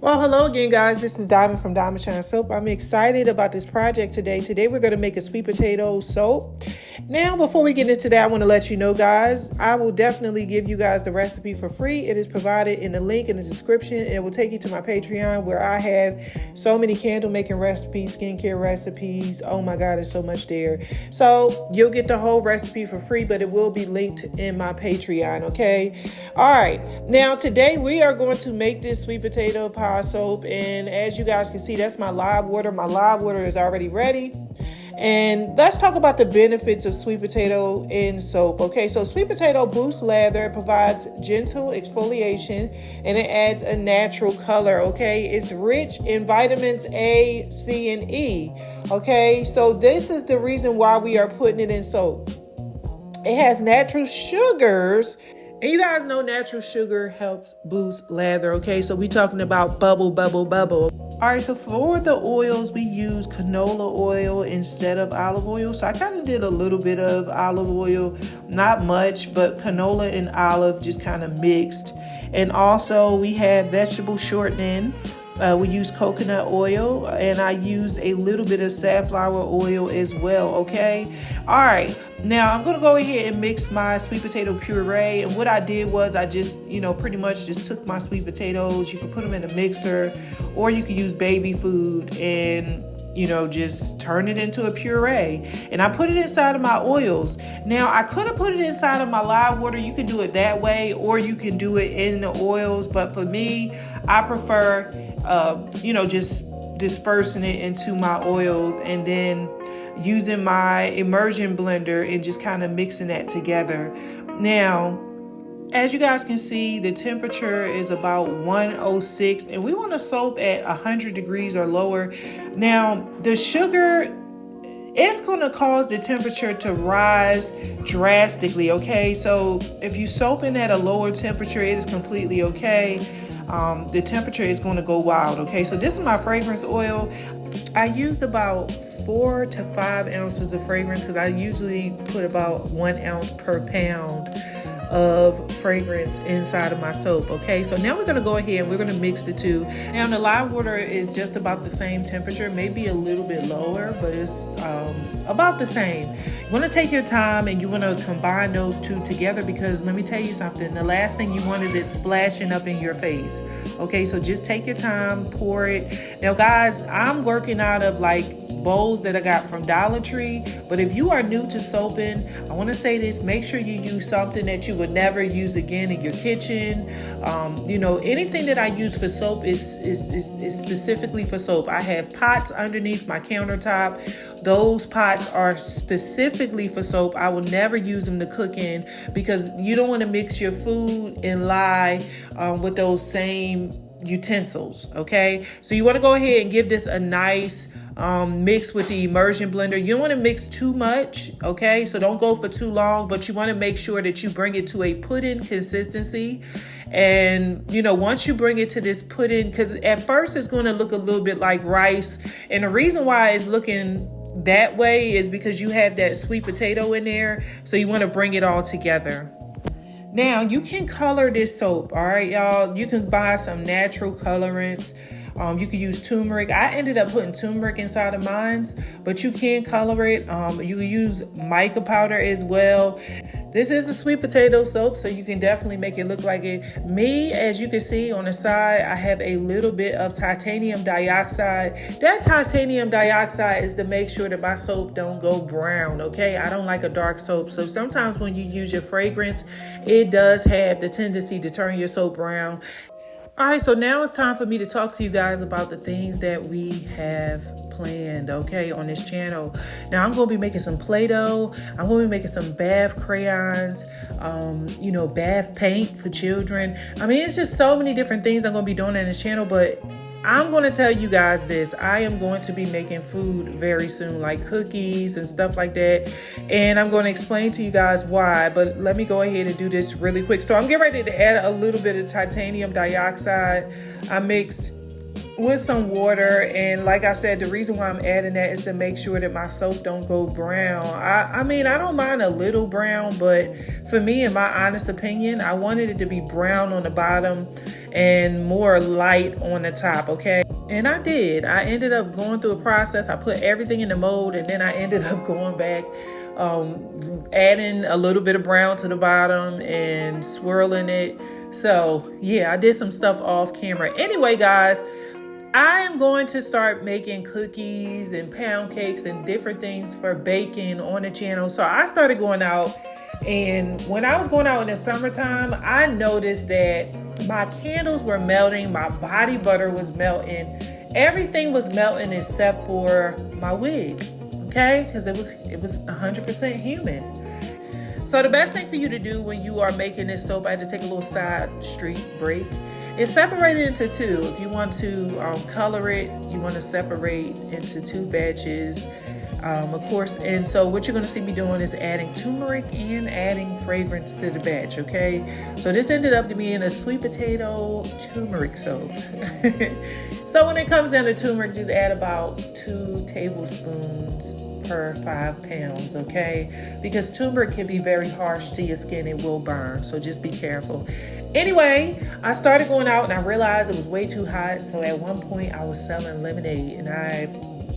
Well, hello again, guys. This is Diamond from Diamond Shine Soap. I'm excited about this project today. Today, we're going to make a sweet potato soap. Now, before we get into that, I want to let you know, guys, I will definitely give you guys the recipe for free. It is provided in the link in the description. It will take you to my Patreon where I have so many candle making recipes, skincare recipes. Oh my God, there's so much there. So you'll get the whole recipe for free, but it will be linked in my Patreon, okay? All right. Now, today we are going to make this sweet potato pie soap, and as you guys can see, that's my live water. My live water is already ready. And let's talk about the benefits of sweet potato in soap. Okay, so sweet potato boosts lather, provides gentle exfoliation, and it adds a natural color. Okay, it's rich in vitamins A, C, and E. Okay, so this is the reason why we are putting it in soap. It has natural sugars. And you guys know natural sugar helps boost lather, okay? So we're talking about bubble. All right, so for the oils, we use canola oil instead of olive oil. So I kind of did a little bit of olive oil, not much, but canola and olive just kind of mixed. And also we have vegetable shortening. We use coconut oil, and I used a little bit of safflower oil as well, okay? All right, now I'm going to go ahead and mix my sweet potato puree. And what I did was I just, pretty much just took my sweet potatoes. You can put them in a mixer, or you can use baby food and just turn it into a puree. And I put it inside of my oils. Now, I could have put it inside of my live water. You can do it that way, or you can do it in the oils. But for me, I prefer, just dispersing it into my oils and then using my immersion blender and just kind of mixing that together. Now, as you guys can see, the temperature is about 106, and we want to soap at 100 degrees or lower. Now, the sugar, it's going to cause the temperature to rise drastically, okay? So if you soaping at a lower temperature, it is completely okay. The temperature is going to go wild, okay? So this is my fragrance oil. I used about 4 to 5 ounces of fragrance because I usually put about 1 ounce per pound of fragrance inside of my soap. Okay, so now we're going to go ahead and we're going to mix the two. Now the live water is just about the same temperature, maybe a little bit lower, but it's about the same. You want to take your time and you want to combine those two together, because let me tell you something, the last thing you want is it splashing up in your face. Okay, so just take your time, pour it. Now guys, I'm working out of like bowls that I got from Dollar Tree, but if you are new to soaping, I want to say this: make sure you use something that you would never use again in your kitchen. Anything that I use for soap is specifically for soap. I have pots underneath my countertop. Those pots are specifically for soap. I will never use them to cook in, because you don't want to mix your food and lye with those same utensils. Okay, so you want to go ahead and give this a nice mix with the immersion blender. You don't want to mix too much, okay? So don't go for too long, but you want to make sure that you bring it to a pudding consistency. And once you bring it to this pudding, because at first it's going to look a little bit like rice, and the reason why it's looking that way is because you have that sweet potato in there. So you want to bring it all together. Now you can color this soap, all right, y'all. You can buy some natural colorants. You can use turmeric. I ended up putting turmeric inside of mine, but you can color it. You can use mica powder as well. This is a sweet potato soap, so you can definitely make it look like it. Me, as you can see on the side, I have a little bit of titanium dioxide. That titanium dioxide is to make sure that my soap don't go brown, okay? I don't like a dark soap, so sometimes when you use your fragrance, it does have the tendency to turn your soap brown. All right, so now it's time for me to talk to you guys about the things that we have planned, okay, on this channel. Now I'm going to be making some Play-Doh. I'm going to be making some bath crayons, bath paint for children. I mean, it's just so many different things I'm going to be doing on this channel, but I'm going to tell you guys this. I am going to be making food very soon, like cookies and stuff like that. And I'm going to explain to you guys why, but let me go ahead and do this really quick. So I'm getting ready to add a little bit of titanium dioxide. I mixed with some water, and like I said, the reason why I'm adding that is to make sure that my soap don't go brown. I mean, I don't mind a little brown, but for me, in my honest opinion, I wanted it to be brown on the bottom and more light on the top, okay? And I did. I ended up going through a process. I put everything in the mold, and then I ended up going back, adding a little bit of brown to the bottom and swirling it. So yeah, I did some stuff off camera. Anyway, guys, I am going to start making cookies and pound cakes and different things for baking on the channel. So I started going out, and when I was going out in the summertime, I noticed that my candles were melting, my body butter was melting, everything was melting except for my wig, okay? Because it was 100% humid. So the best thing for you to do when you are making this soap, I had to take a little side street break, is separate it into two. If you want to color it, you want to separate into two batches, of course. And so what you're going to see me doing is adding turmeric and adding fragrance to the batch, okay? So this ended up to being a sweet potato turmeric soap. So when it comes down to turmeric, just add about 2 tablespoons per 5 pounds, okay? Because turmeric can be very harsh to your skin. It will burn, so just be careful. Anyway, I started going out and I realized it was way too hot. So at one point I was selling lemonade, and I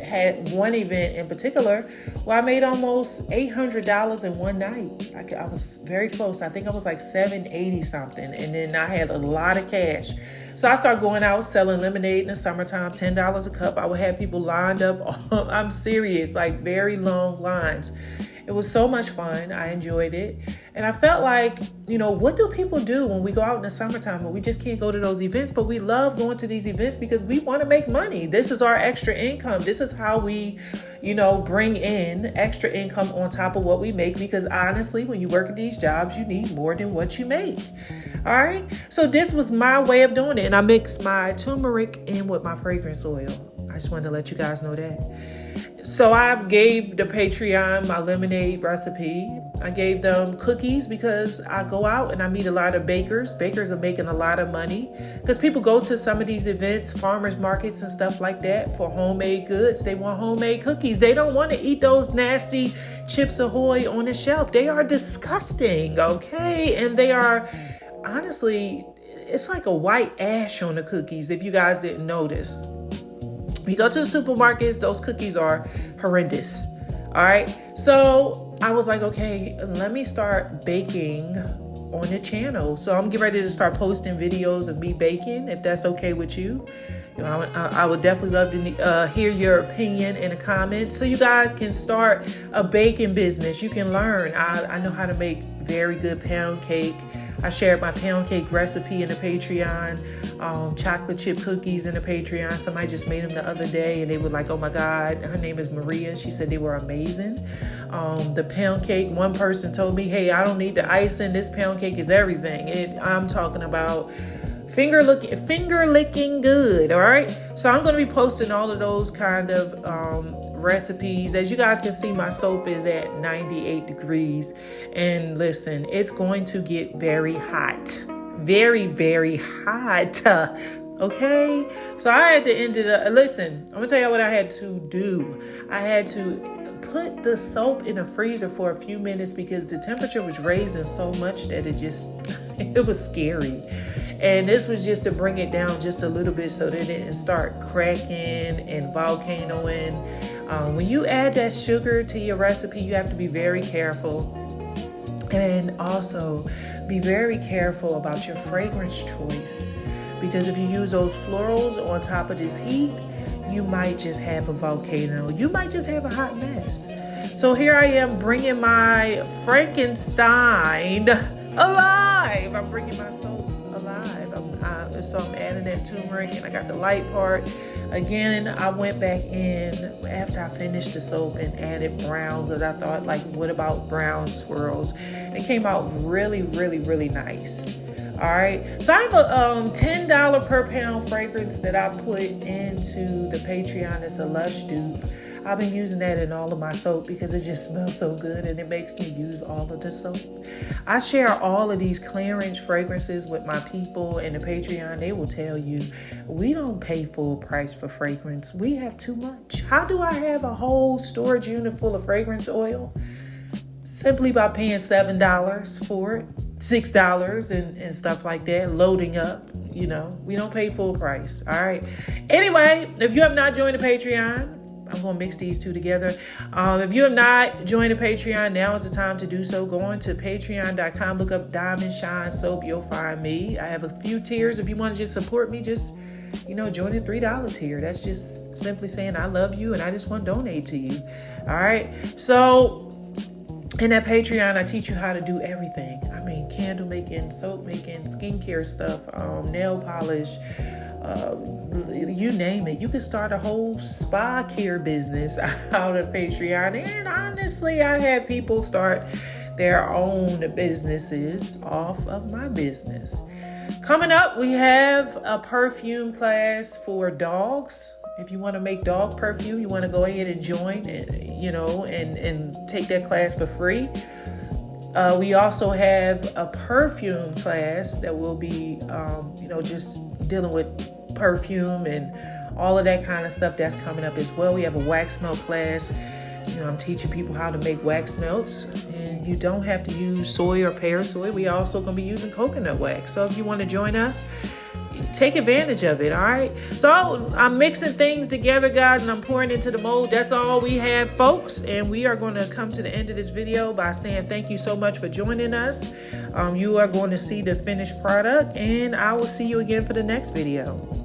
had one event in particular where I made almost $800 in one night. I was very close. I think I was like $780 something. And then I had a lot of cash. So I started going out selling lemonade in the summertime, $10 a cup. I would have people lined up. I'm serious, like very long lines. It was so much fun. I enjoyed it. And I felt like, what do people do when we go out in the summertime and we just can't go to those events? But we love going to these events because we want to make money. This is our extra income. This is how we, bring in extra income on top of what we make. Because honestly, when you work at these jobs, you need more than what you make. All right. So this was my way of doing it. And I mixed my turmeric in with my fragrance oil. I just wanted to let you guys know that. So I gave the Patreon my lemonade recipe. I gave them cookies because I go out and I meet a lot of bakers. Bakers are making a lot of money because people go to some of these events, farmers markets and stuff like that for homemade goods. They want homemade cookies. They don't want to eat those nasty Chips Ahoy on the shelf. They are disgusting, okay? And they are, honestly, it's like a white ash on the cookies if you guys didn't notice. You go to the supermarkets, those cookies are horrendous. All right. So I was like, okay, let me start baking on the channel. So I'm getting ready to start posting videos of me baking, if that's okay with you. I would definitely love to hear your opinion in the comments so you guys can start a baking business. You can learn. I know how to make very good pound cake. I shared my pound cake recipe in the Patreon, chocolate chip cookies in the Patreon. Somebody just made them the other day and they were like, oh my God, her name is Maria. She said they were amazing. The pound cake, one person told me, hey, I don't need the icing. This pound cake is everything. I'm talking about finger licking good. All right. So I'm going to be posting all of those kind of recipes. As you guys can see, my soap is at 98 degrees. And listen, it's going to get very hot. Very, very hot. Okay. So I had to end it up. Listen, I'm going to tell you what I had to do. I had to put the soap in the freezer for a few minutes because the temperature was raising so much that it was scary. And this was just to bring it down just a little bit so that it didn't start cracking and volcanoing. When you add that sugar to your recipe, you have to be very careful. And also be very careful about your fragrance choice. Because if you use those florals on top of this heat, you might just have a volcano. You might just have a hot mess. So here I am bringing my Frankenstein alive. I'm bringing my soap alive. So I'm adding that turmeric and I got the light part. Again, I went back in after I finished the soap and added brown because I thought, like, what about brown swirls? It came out really, really, really nice. All right. So I have a $10 per pound fragrance that I put into the Patreon. It's a Lush dupe. I've been using that in all of my soap because it just smells so good and it makes me use all of the soap. I share all of these clearance fragrances with my people in the Patreon. They will tell you, we don't pay full price for fragrance. We have too much. How do I have a whole storage unit full of fragrance oil? Simply by paying $7 for it, $6 and stuff like that, loading up. you know, we don't pay full price. All right. Anyway, if you have not joined the Patreon, I'm going to mix these two together. If you have not joined the Patreon, now is the time to do so. Go on to patreon.com, look up Diamond Shine Soap. You'll find me. I have a few tiers. If you want to just support me, just, you know, join the $3 tier. That's just simply saying I love you and I just want to donate to you. All right. So in that Patreon, I teach you how to do everything. I mean, candle making, soap making, skincare stuff, nail polish, you name it. You can start a whole spa care business out of Patreon. And honestly, I had people start their own businesses off of my business. Coming up, we have a perfume class for dogs. If you want to make dog perfume, you want to go ahead and join and, you know, and take that class for free. We also have a perfume class that will be, you know, just dealing with perfume and all of that kind of stuff. That's coming up as well. We have a wax melt class. You know, I'm teaching people how to make wax melts, and you don't have to use soy or pear soy. We also going to be using coconut wax. So if you want to join us, take advantage of it. All right. So I'm mixing things together, guys, and I'm pouring into the mold. That's all we have, folks. And we are going to come to the end of this video by saying thank you so much for joining us. You are going to see the finished product, and I will see you again for the next video.